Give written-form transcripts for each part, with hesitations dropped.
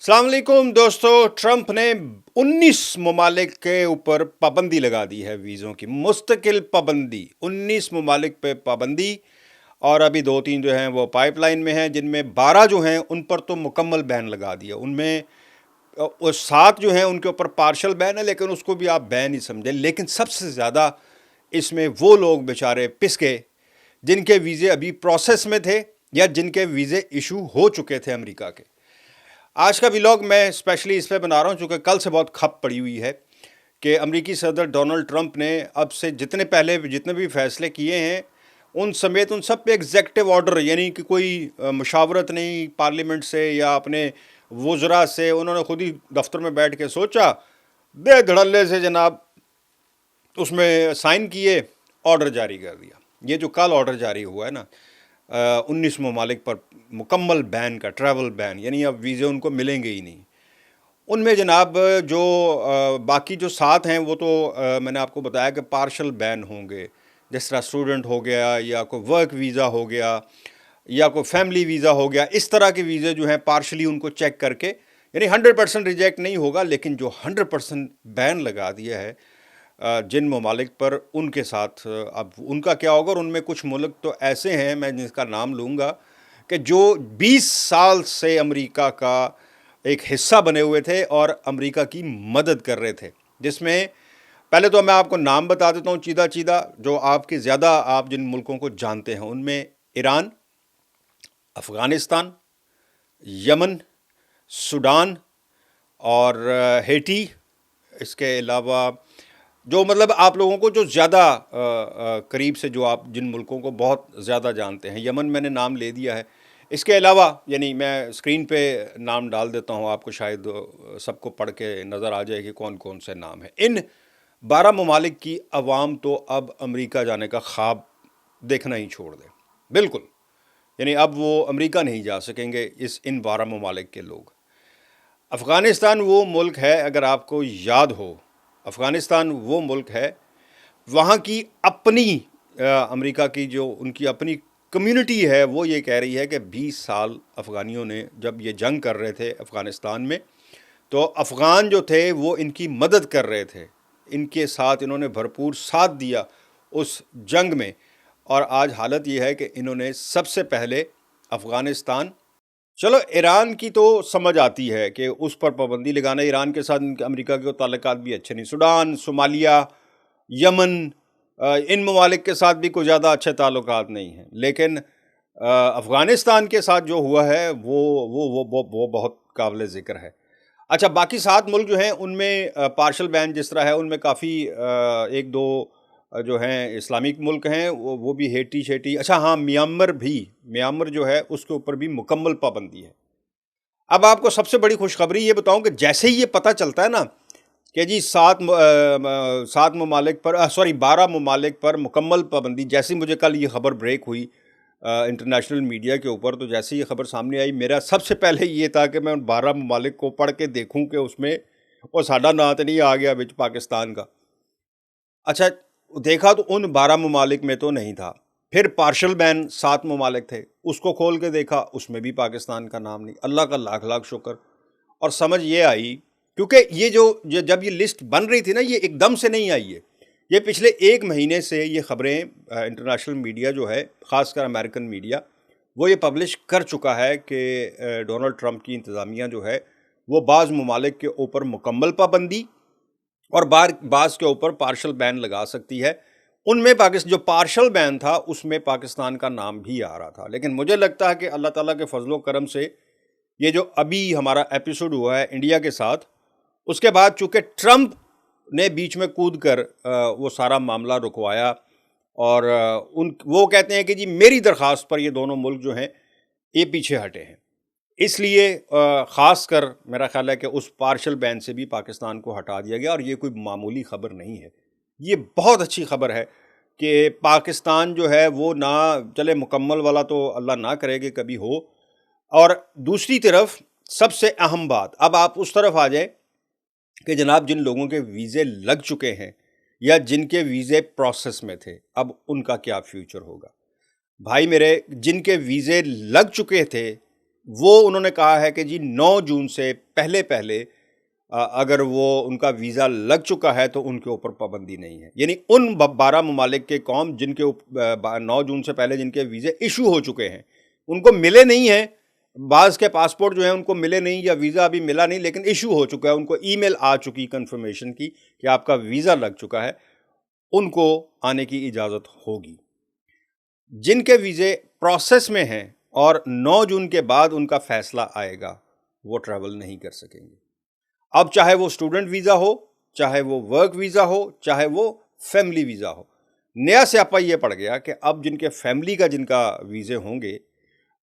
अस्सलाम वालेकुम दोस्तों। ट्रंप ने 19 ममालिक के ऊपर पाबंदी लगा दी है, वीज़ों की मुस्तकिल पाबंदी। 19 ममालिक पे पाबंदी, और अभी 2-3 जो हैं वो पाइपलाइन में हैं, जिनमें 12 जो हैं उन पर तो मुकम्मल बैन लगा दिया। उनमें वो 7 जो हैं उनके ऊपर पार्शल बैन है, लेकिन उसको भी आप बैन ही समझें। लेकिन सबसे ज़्यादा इसमें वो लोग बेचारे पिस गए जिनके वीज़े अभी प्रोसेस में थे या जिनके वीज़े इशू हो चुके थे अमेरिका के। आज का व्लॉग मैं स्पेशली इस पे बना रहा हूँ चूँकि कल से बहुत खप पड़ी हुई है कि अमेरिकी सदर डोनाल्ड ट्रंप ने अब से जितने भी फैसले किए हैं उन समेत उन सब पे एग्जेक्टिव ऑर्डर, यानी कि कोई मशावरत नहीं पार्लियामेंट से या अपने वज़रा से, उन्होंने खुद ही दफ्तर में बैठ के सोचा, दे धड़ल्ले से जनाब उसमें साइन किए, ऑर्डर जारी कर दिया। ये जो कल ऑर्डर जारी हुआ है ना 19 ममालिक पर मुकम्मल बैन का, ट्रैवल बैन, यानी अब वीज़े उनको मिलेंगे ही नहीं। उनमें जनाब जो बाकी जो 7 हैं वो तो मैंने आपको बताया कि पार्शल बैन होंगे, जिस तरह स्टूडेंट हो गया या कोई वर्क वीज़ा हो गया या कोई फैमिली वीज़ा हो गया। इस तरह के वीज़े जो हैं पार्शली उनको चेक करके, यानी 100% रिजेक्ट नहीं होगा, लेकिन जो 100% बैन लगा दिया है जिन ममालिक पर, उनके साथ अब उनका क्या होगा। और उनमें कुछ मुल्क तो ऐसे हैं, मैं जिसका नाम लूँगा, कि जो 20 साल से अमेरिका का एक हिस्सा बने हुए थे और अमेरिका की मदद कर रहे थे। जिसमें पहले तो मैं आपको नाम बता देता हूँ चीदा चीदा, जो आपके ज़्यादा आप जिन मुल्कों को जानते हैं। उनमें ईरान, अफ़गानिस्तान, यमन, सूडान और हेटी। इसके अलावा जो मतलब आप लोगों को जो ज़्यादा करीब से, जो आप जिन मुल्कों को बहुत ज़्यादा जानते हैं, यमन मैंने नाम ले दिया है। इसके अलावा यानी मैं स्क्रीन पे नाम डाल देता हूँ, आपको शायद सबको पढ़ के नज़र आ जाए कि कौन कौन से नाम हैं। इन 12 ममालिक की अवाम तो अब अमेरिका जाने का ख्वाब देखना ही छोड़ दे, बिल्कुल। यानी अब वो अमेरिका नहीं जा सकेंगे इन 12 ममालिक के लोग। अफ़गानिस्तान वो मुल्क है, अगर आपको याद हो, अफ़गानिस्तान वो मुल्क है, वहाँ की अपनी अमेरिका की जो उनकी अपनी कम्युनिटी है, वो ये कह रही है कि 20 साल अफ़गानियों ने जब ये जंग कर रहे थे अफ़गानिस्तान में, तो अफ़गान जो थे वो इनकी मदद कर रहे थे, इनके साथ इन्होंने भरपूर साथ दिया उस जंग में। और आज हालत ये है कि इन्होंने सबसे पहले अफ़गानिस्तान, चलो ईरान की तो समझ आती है कि उस पर पाबंदी लगाना, ईरान के साथ अमेरिका के ताल्लुकात भी अच्छे नहीं, सूडान, सोमालिया, यमन, इन ममालिक के साथ भी कोई ज़्यादा अच्छे ताल्लुकात नहीं हैं। लेकिन अफ़गानिस्तान के साथ जो हुआ है वो बहुत काबिल ज़िक्र है। अच्छा, बाकी 7 मुल्क जो हैं उनमें पार्शल बैन जिस तरह है, उनमें काफ़ी 1-2 जो हैं इस्लामिक मुल्क हैं, वो भी हेटी शेटी। अच्छा हाँ, म्यांमार जो है उसके ऊपर भी मुकम्मल पाबंदी है। अब आपको सबसे बड़ी खुशखबरी ये बताऊं कि जैसे ही ये पता चलता है ना कि जी 7 ममालिक पर, सॉरी 12 ममालिक पर मुकम्मल पाबंदी, जैसे मुझे कल ये खबर ब्रेक हुई इंटरनेशनल मीडिया के ऊपर, तो जैसे ये खबर सामने आई, मेरा सबसे पहले ये था कि मैं उन 12 ममालिक को पढ़ के देखूं कि उसमें वो साडा ना तो नहीं आ गया बिच पाकिस्तान का। अच्छा, देखा तो उन 12 ममालिक में तो नहीं था। फिर पार्शल बैन 7 ममालिक थे, उसको खोल के देखा, उसमें भी पाकिस्तान का नाम नहीं। अल्लाह का लाख लाख शुक्र। और समझ ये आई, क्योंकि जब ये लिस्ट बन रही थी ना, ये एकदम से नहीं आई है। ये पिछले 1 महीने से ये खबरें इंटरनेशनल मीडिया जो है, ख़ासकर अमेरिकन मीडिया, वो ये पब्लिश कर चुका है कि डोनाल्ड ट्रंप की इंतज़ामिया जो है वो बाज़ ममालिक के ऊपर मुकम्मल पाबंदी और बाज़ के ऊपर पार्शल बैन लगा सकती है। उनमें जो पार्शल बैन था उसमें पाकिस्तान का नाम भी आ रहा था। लेकिन मुझे लगता है कि अल्लाह ताला के फजलो करम से ये जो अभी हमारा एपिसोड हुआ है इंडिया के साथ, उसके बाद चूँकि ट्रंप ने बीच में कूद कर वो सारा मामला रुकवाया, और वो कहते हैं कि जी मेरी दरख्वास्त पर ये दोनों मुल्क जो हैं ये पीछे हटे हैं। इसलिए ख़ास कर मेरा ख़्याल है कि उस पार्शल बैन से भी पाकिस्तान को हटा दिया गया। और ये कोई मामूली ख़बर नहीं है, ये बहुत अच्छी ख़बर है कि पाकिस्तान जो है वो ना चले, मुकम्मल वाला तो अल्लाह ना करे कि कभी हो। और दूसरी तरफ सबसे अहम बात, अब आप उस तरफ आ जाए कि जनाब जिन लोगों के वीज़े लग चुके हैं या जिनके वीज़े प्रोसेस में थे, अब उनका क्या फ्यूचर होगा। भाई मेरे, जिनके वीज़े लग चुके थे وہ انہوں نے کہا ہے کہ جی 9 جون سے پہلے پہلے اگر وہ ان کا ویزا لگ چکا ہے تو ان کے اوپر پابندی نہیں ہے. یعنی ان 12 ممالک کے قوم جن کے 9 جون سے پہلے جن کے ویزے ایشو ہو چکے ہیں، ان کو ملے نہیں ہیں. بعض کے پاسپورٹ جو ہیں ان کو ملے نہیں یا ویزا ابھی ملا نہیں، لیکن ایشو ہو چکا ہے، ان کو ای میل آ چکی کنفرمیشن کی کہ آپ کا ویزا لگ چکا ہے، ان کو آنے کی اجازت ہوگی. جن کے ویزے پروسیس میں ہیں اور 9 جون کے بعد ان کا فیصلہ آئے گا، وہ ٹریول نہیں کر سکیں گے. اب چاہے وہ اسٹوڈنٹ ویزا ہو، چاہے وہ ورک ویزا ہو، چاہے وہ فیملی ویزا ہو. نیا سیاپا یہ پڑ گیا کہ اب جن کے فیملی کا جن کا ویزے ہوں گے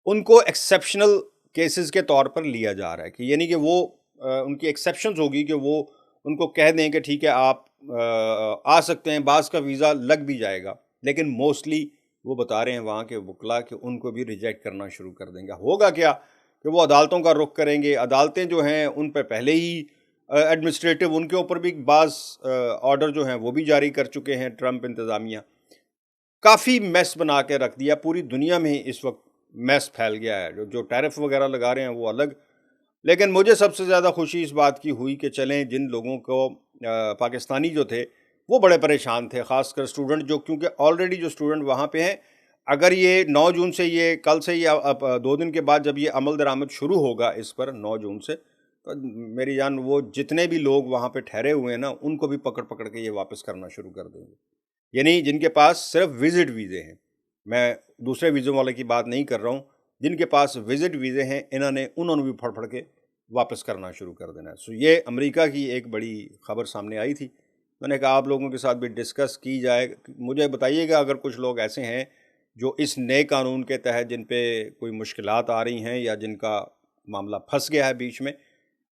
ان کو ایکسیپشنل کیسز کے طور پر لیا جا رہا ہے، کہ یعنی کہ وہ ان کی ایکسیپشنز ہوگی کہ وہ ان کو کہہ دیں کہ ٹھیک ہے آپ آ سکتے ہیں، بعض کا ویزا لگ بھی جائے گا، لیکن موسٹلی وہ بتا رہے ہیں وہاں کے وکلا کہ ان کو بھی ریجیکٹ کرنا شروع کر دیں گے. ہوگا کیا کہ وہ عدالتوں کا رخ کریں گے. عدالتیں جو ہیں ان پہ پہلے ہی ایڈمنسٹریٹو ان کے اوپر بھی بعض آرڈر جو ہیں وہ بھی جاری کر چکے ہیں ٹرمپ انتظامیہ. کافی میس بنا کے رکھ دیا. پوری دنیا میں اس وقت میس پھیل گیا ہے. جو ٹیرف وغیرہ لگا رہے ہیں وہ الگ، لیکن مجھے سب سے زیادہ خوشی اس بات کی ہوئی کہ چلیں جن لوگوں کو پاکستانی جو تھے وہ بڑے پریشان تھے، خاص کر اسٹوڈنٹ جو، کیونکہ آلریڈی جو اسٹوڈنٹ وہاں پہ ہیں، اگر یہ 9 جون سے، یہ کل سے یا 2 دن کے بعد جب یہ عمل درآمد شروع ہوگا اس پر 9 جون سے، تو میری جان وہ جتنے بھی لوگ وہاں پہ ٹھہرے ہوئے ہیں نا ان کو بھی پکڑ پکڑ کے یہ واپس کرنا شروع کر دیں گے. یعنی جن کے پاس صرف وزٹ ویزے ہیں، میں دوسرے ویزوں والے کی بات نہیں کر رہا ہوں، جن کے پاس وزٹ ویزے ہیں انہوں نے بھی پھڑ پھڑ کے واپس کرنا شروع کر دینا ہے. سو یہ امریکہ کی ایک بڑی خبر سامنے آئی تھی. میں نے کہا آپ لوگوں کے ساتھ بھی ڈسکس کی جائے. مجھے بتائیے گا اگر کچھ لوگ ایسے ہیں جو اس نئے قانون کے تحت جن پہ کوئی مشکلات آ رہی ہیں یا جن کا معاملہ پھنس گیا ہے بیچ میں،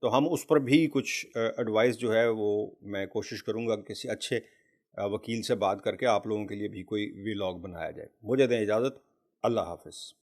تو ہم اس پر بھی کچھ ایڈوائس جو ہے وہ میں کوشش کروں گا کسی اچھے وکیل سے بات کر کے آپ لوگوں کے لیے بھی کوئی ویلاگ بنایا جائے. مجھے دیں اجازت. اللہ حافظ.